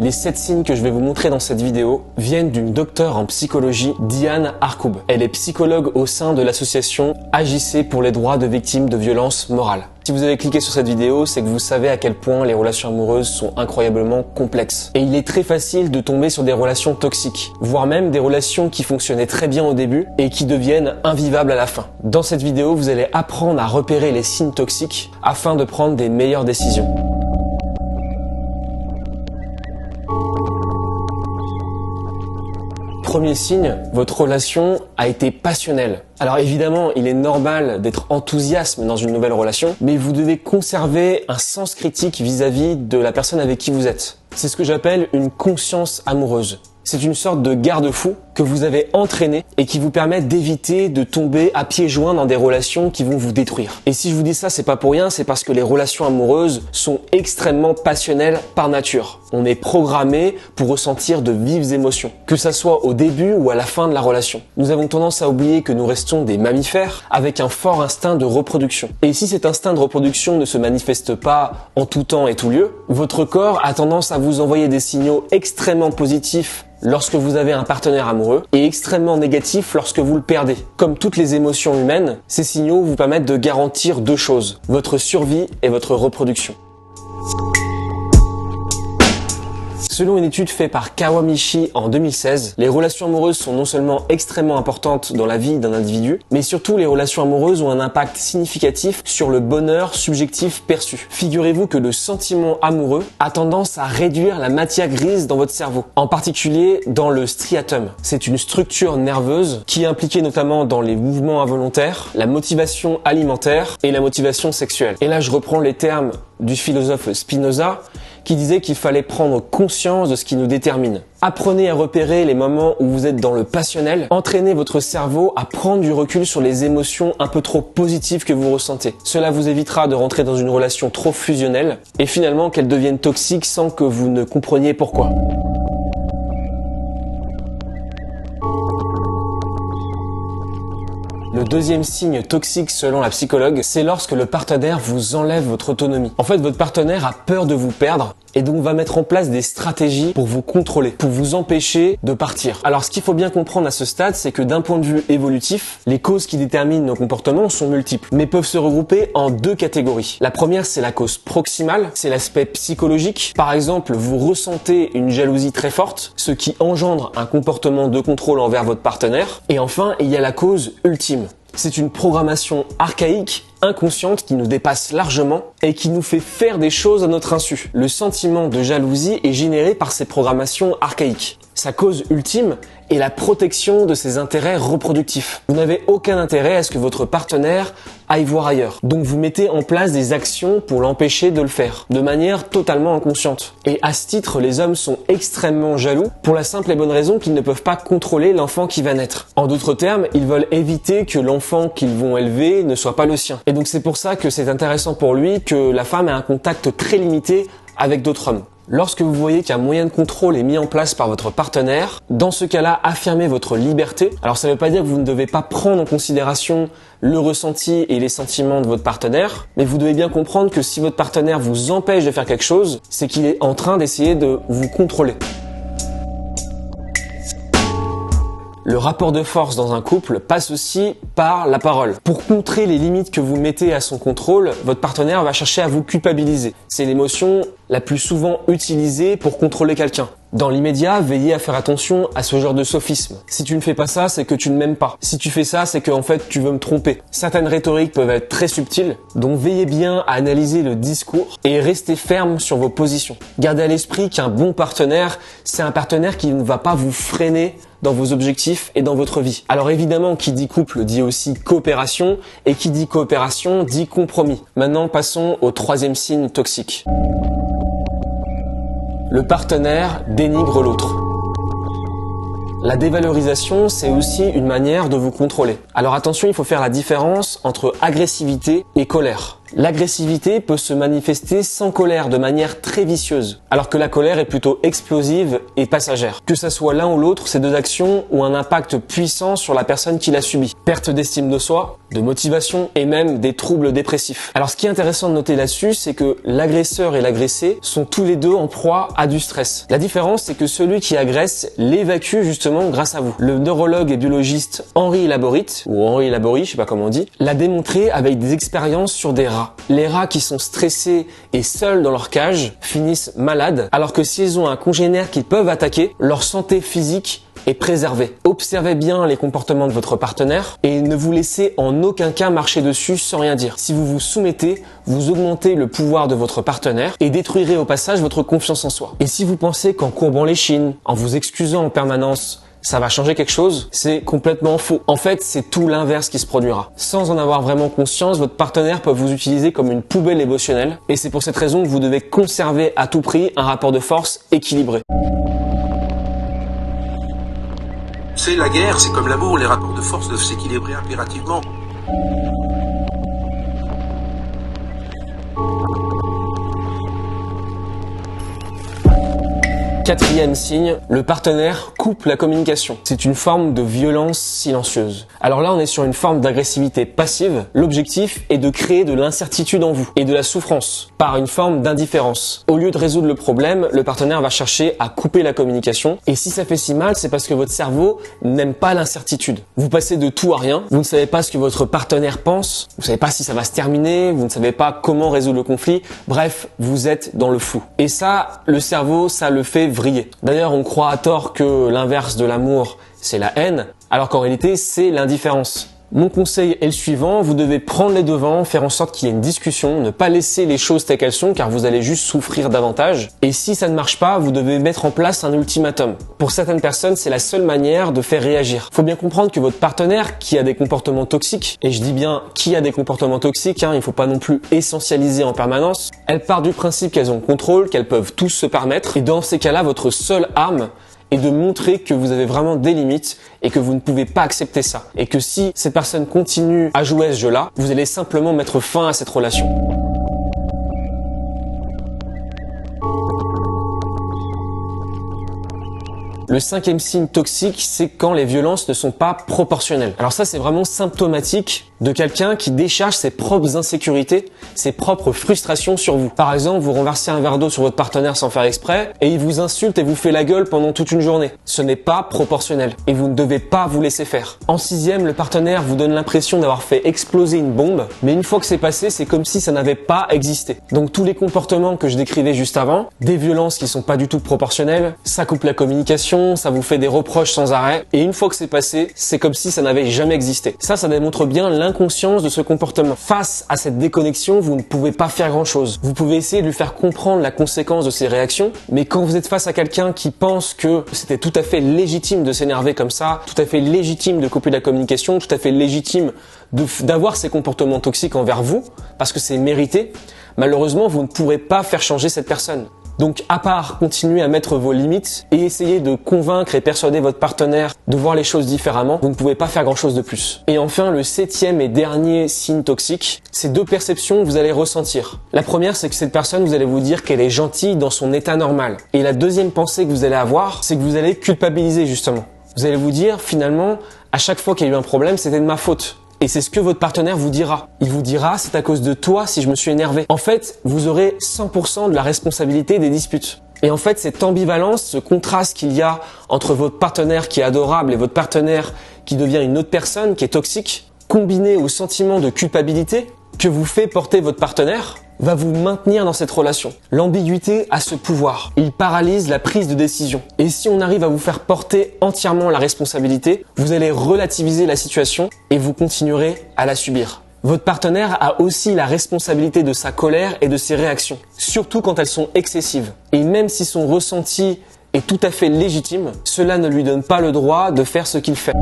Les 7 signes que je vais vous montrer dans cette vidéo viennent d'une docteure en psychologie, Diane Arkoub. Elle est psychologue au sein de l'association Agissez pour les droits de victimes de violences morales. Si vous avez cliqué sur cette vidéo, c'est que vous savez à quel point les relations amoureuses sont incroyablement complexes. Et il est très facile de tomber sur des relations toxiques, voire même des relations qui fonctionnaient très bien au début et qui deviennent invivables à la fin. Dans cette vidéo, vous allez apprendre à repérer les signes toxiques afin de prendre des meilleures décisions. Premier signe, votre relation a été passionnelle. Alors évidemment, il est normal d'être enthousiaste dans une nouvelle relation, mais vous devez conserver un sens critique vis-à-vis de la personne avec qui vous êtes. C'est ce que j'appelle une conscience amoureuse. C'est une sorte de garde-fou que vous avez entraîné et qui vous permet d'éviter de tomber à pieds joints dans des relations qui vont vous détruire. Et si je vous dis ça, c'est pas pour rien, c'est parce que les relations amoureuses sont extrêmement passionnelles par nature. On est programmé pour ressentir de vives émotions, que ça soit au début ou à la fin de la relation. Nous avons tendance à oublier que nous restons des mammifères avec un fort instinct de reproduction. Et si cet instinct de reproduction ne se manifeste pas en tout temps et tout lieu, votre corps a tendance à vous envoyer des signaux extrêmement positifs lorsque vous avez un partenaire amoureux et extrêmement négatif lorsque vous le perdez. Comme toutes les émotions humaines, ces signaux vous permettent de garantir deux choses, votre survie et votre reproduction. Selon une étude faite par Kawamishi en 2016, les relations amoureuses sont non seulement extrêmement importantes dans la vie d'un individu, mais surtout les relations amoureuses ont un impact significatif sur le bonheur subjectif perçu. Figurez-vous que le sentiment amoureux a tendance à réduire la matière grise dans votre cerveau, en particulier dans le striatum. C'est une structure nerveuse qui est impliquée notamment dans les mouvements involontaires, la motivation alimentaire et la motivation sexuelle. Et là, je reprends les termes du philosophe Spinoza, qui disait qu'il fallait prendre conscience de ce qui nous détermine. Apprenez à repérer les moments où vous êtes dans le passionnel, entraînez votre cerveau à prendre du recul sur les émotions un peu trop positives que vous ressentez. Cela vous évitera de rentrer dans une relation trop fusionnelle et finalement qu'elle devienne toxique sans que vous ne compreniez pourquoi. Le deuxième signe toxique selon la psychologue, c'est lorsque le partenaire vous enlève votre autonomie. En fait, votre partenaire a peur de vous perdre et donc va mettre en place des stratégies pour vous contrôler, pour vous empêcher de partir. Alors ce qu'il faut bien comprendre à ce stade, c'est que d'un point de vue évolutif, les causes qui déterminent nos comportements sont multiples, mais peuvent se regrouper en deux catégories. La première, c'est la cause proximale, c'est l'aspect psychologique. Par exemple, vous ressentez une jalousie très forte, ce qui engendre un comportement de contrôle envers votre partenaire. Et enfin, il y a la cause ultime. C'est une programmation archaïque, inconsciente, qui nous dépasse largement et qui nous fait faire des choses à notre insu. Le sentiment de jalousie est généré par ces programmations archaïques. Sa cause ultime est la protection de ses intérêts reproductifs. Vous n'avez aucun intérêt à ce que votre partenaire aille voir ailleurs. Donc vous mettez en place des actions pour l'empêcher de le faire, de manière totalement inconsciente. Et à ce titre, les hommes sont extrêmement jaloux pour la simple et bonne raison qu'ils ne peuvent pas contrôler l'enfant qui va naître. En d'autres termes, ils veulent éviter que l'enfant qu'ils vont élever ne soit pas le sien. Et donc c'est pour ça que c'est intéressant pour lui que la femme ait un contact très limité avec d'autres hommes. Lorsque vous voyez qu'un moyen de contrôle est mis en place par votre partenaire, dans ce cas-là, affirmez votre liberté. Alors ça ne veut pas dire que vous ne devez pas prendre en considération le ressenti et les sentiments de votre partenaire, mais vous devez bien comprendre que si votre partenaire vous empêche de faire quelque chose, c'est qu'il est en train d'essayer de vous contrôler. Le rapport de force dans un couple passe aussi par la parole. Pour contrer les limites que vous mettez à son contrôle, votre partenaire va chercher à vous culpabiliser. C'est l'émotion la plus souvent utilisée pour contrôler quelqu'un. Dans l'immédiat, veillez à faire attention à ce genre de sophisme. Si tu ne fais pas ça, c'est que tu ne m'aimes pas. Si tu fais ça, c'est que en fait tu veux me tromper. Certaines rhétoriques peuvent être très subtiles, donc veillez bien à analyser le discours et restez ferme sur vos positions. Gardez à l'esprit qu'un bon partenaire, c'est un partenaire qui ne va pas vous freiner dans vos objectifs et dans votre vie. Alors évidemment, qui dit couple dit aussi coopération, et qui dit coopération dit compromis. Maintenant, passons au troisième signe toxique. Le partenaire dénigre l'autre. La dévalorisation, c'est aussi une manière de vous contrôler. Alors attention, il faut faire la différence entre agressivité et colère. L'agressivité peut se manifester sans colère, de manière très vicieuse, alors que la colère est plutôt explosive et passagère. Que ça soit l'un ou l'autre, ces deux actions ont un impact puissant sur la personne qui l'a subi. perte d'estime de soi, de motivation et même des troubles dépressifs. Alors ce qui est intéressant de noter là-dessus, c'est que l'agresseur et l'agressé sont tous les deux en proie à du stress. La différence, c'est que celui qui agresse l'évacue justement grâce à vous. Le neurologue et biologiste Henri Laborit, ou Henri Laborie, je sais pas comment on dit, l'a démontré avec des expériences sur des rats. Les rats qui sont stressés et seuls dans leur cage finissent malades, alors que s'ils ont un congénère qu'ils peuvent attaquer, leur santé physique est préservée. Observez bien les comportements de votre partenaire et ne vous laissez en aucun cas marcher dessus sans rien dire. Si vous vous soumettez, vous augmentez le pouvoir de votre partenaire et détruirez au passage votre confiance en soi. Et si vous pensez qu'en courbant les chines, en vous excusant en permanence, ça va changer quelque chose, c'est complètement faux. En fait, c'est tout l'inverse qui se produira. Sans en avoir vraiment conscience, votre partenaire peut vous utiliser comme une poubelle émotionnelle et c'est pour cette raison que vous devez conserver à tout prix un rapport de force équilibré. C'est la guerre, c'est comme l'amour, les rapports de force doivent s'équilibrer impérativement. Quatrième signe, le partenaire coupe la communication. C'est une forme de violence silencieuse. Alors là, on est sur une forme d'agressivité passive. L'objectif est de créer de l'incertitude en vous et de la souffrance par une forme d'indifférence. Au lieu de résoudre le problème, le partenaire va chercher à couper la communication. Et si ça fait si mal, c'est parce que votre cerveau n'aime pas l'incertitude. Vous passez de tout à rien. Vous ne savez pas ce que votre partenaire pense. Vous ne savez pas si ça va se terminer. Vous ne savez pas comment résoudre le conflit. Bref, vous êtes dans le flou. Et ça, le cerveau, ça le fait vriller. D'ailleurs, on croit à tort que l'inverse de l'amour, c'est la haine, alors qu'en réalité, c'est l'indifférence. Mon conseil est le suivant, vous devez prendre les devants, faire en sorte qu'il y ait une discussion, ne pas laisser les choses telles qu'elles sont car vous allez juste souffrir davantage. Et si ça ne marche pas, vous devez mettre en place un ultimatum. Pour certaines personnes, c'est la seule manière de faire réagir. Faut bien comprendre que votre partenaire qui a des comportements toxiques, et je dis bien qui a des comportements toxiques, il faut pas non plus essentialiser en permanence, elle part du principe qu'elles ont le contrôle, qu'elles peuvent tous se permettre. Et dans ces cas-là, votre seule arme et de montrer que vous avez vraiment des limites et que vous ne pouvez pas accepter ça. Et que si cette personne continue à jouer à ce jeu-là, vous allez simplement mettre fin à cette relation. Le cinquième signe toxique, c'est quand les violences ne sont pas proportionnelles. Alors ça, c'est vraiment symptomatique de quelqu'un qui décharge ses propres insécurités, ses propres frustrations sur vous. Par exemple, vous renversez un verre d'eau sur votre partenaire sans faire exprès et il vous insulte et vous fait la gueule pendant toute une journée. Ce n'est pas proportionnel et vous ne devez pas vous laisser faire. En sixième, le partenaire vous donne l'impression d'avoir fait exploser une bombe, mais une fois que c'est passé, c'est comme si ça n'avait pas existé. Donc tous les comportements que je décrivais juste avant, des violences qui sont pas du tout proportionnelles, ça coupe la communication, ça vous fait des reproches sans arrêt et une fois que c'est passé, c'est comme si ça n'avait jamais existé. Ça démontre bien l'inconscience de ce comportement. Face à cette déconnexion, vous ne pouvez pas faire grand-chose. Vous pouvez essayer de lui faire comprendre la conséquence de ses réactions, mais quand vous êtes face à quelqu'un qui pense que c'était tout à fait légitime de s'énerver comme ça, tout à fait légitime de couper la communication, tout à fait légitime d'avoir ces comportements toxiques envers vous, parce que c'est mérité, malheureusement, vous ne pourrez pas faire changer cette personne. Donc, à part continuer à mettre vos limites et essayer de convaincre et persuader votre partenaire de voir les choses différemment, vous ne pouvez pas faire grand-chose de plus. Et enfin, le septième et dernier signe toxique, c'est deux perceptions que vous allez ressentir. La première, c'est que cette personne, vous allez vous dire qu'elle est gentille dans son état normal. Et la deuxième pensée que vous allez avoir, c'est que vous allez culpabiliser justement. Vous allez vous dire, finalement, à chaque fois qu'il y a eu un problème, c'était de ma faute. Et c'est ce que votre partenaire vous dira. Il vous dira, c'est à cause de toi si je me suis énervé. En fait, vous aurez 100% de la responsabilité des disputes. Et en fait, cette ambivalence, ce contraste qu'il y a entre votre partenaire qui est adorable et votre partenaire qui devient une autre personne, qui est toxique, combiné au sentiment de culpabilité que vous fait porter votre partenaire, va vous maintenir dans cette relation. L'ambiguïté a ce pouvoir. Il paralyse la prise de décision. Et si on arrive à vous faire porter entièrement la responsabilité, vous allez relativiser la situation et vous continuerez à la subir. Votre partenaire a aussi la responsabilité de sa colère et de ses réactions, surtout quand elles sont excessives. Et même si son ressenti est tout à fait légitime, cela ne lui donne pas le droit de faire ce qu'il fait.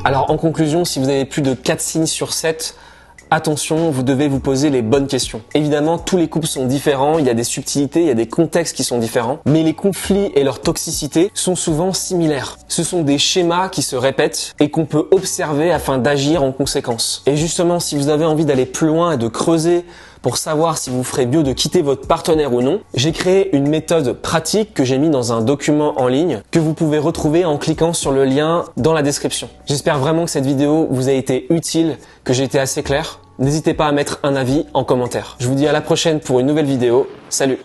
Alors en conclusion, si vous avez plus de 4 signes sur 7, attention, vous devez vous poser les bonnes questions. Évidemment, tous les couples sont différents, il y a des subtilités, il y a des contextes qui sont différents, mais les conflits et leur toxicité sont souvent similaires. Ce sont des schémas qui se répètent et qu'on peut observer afin d'agir en conséquence. Et justement, si vous avez envie d'aller plus loin et de creuser pour savoir si vous ferez mieux de quitter votre partenaire ou non, j'ai créé une méthode pratique que j'ai mis dans un document en ligne que vous pouvez retrouver en cliquant sur le lien dans la description. J'espère vraiment que cette vidéo vous a été utile, que j'ai été assez clair. N'hésitez pas à mettre un avis en commentaire. Je vous dis à la prochaine pour une nouvelle vidéo. Salut!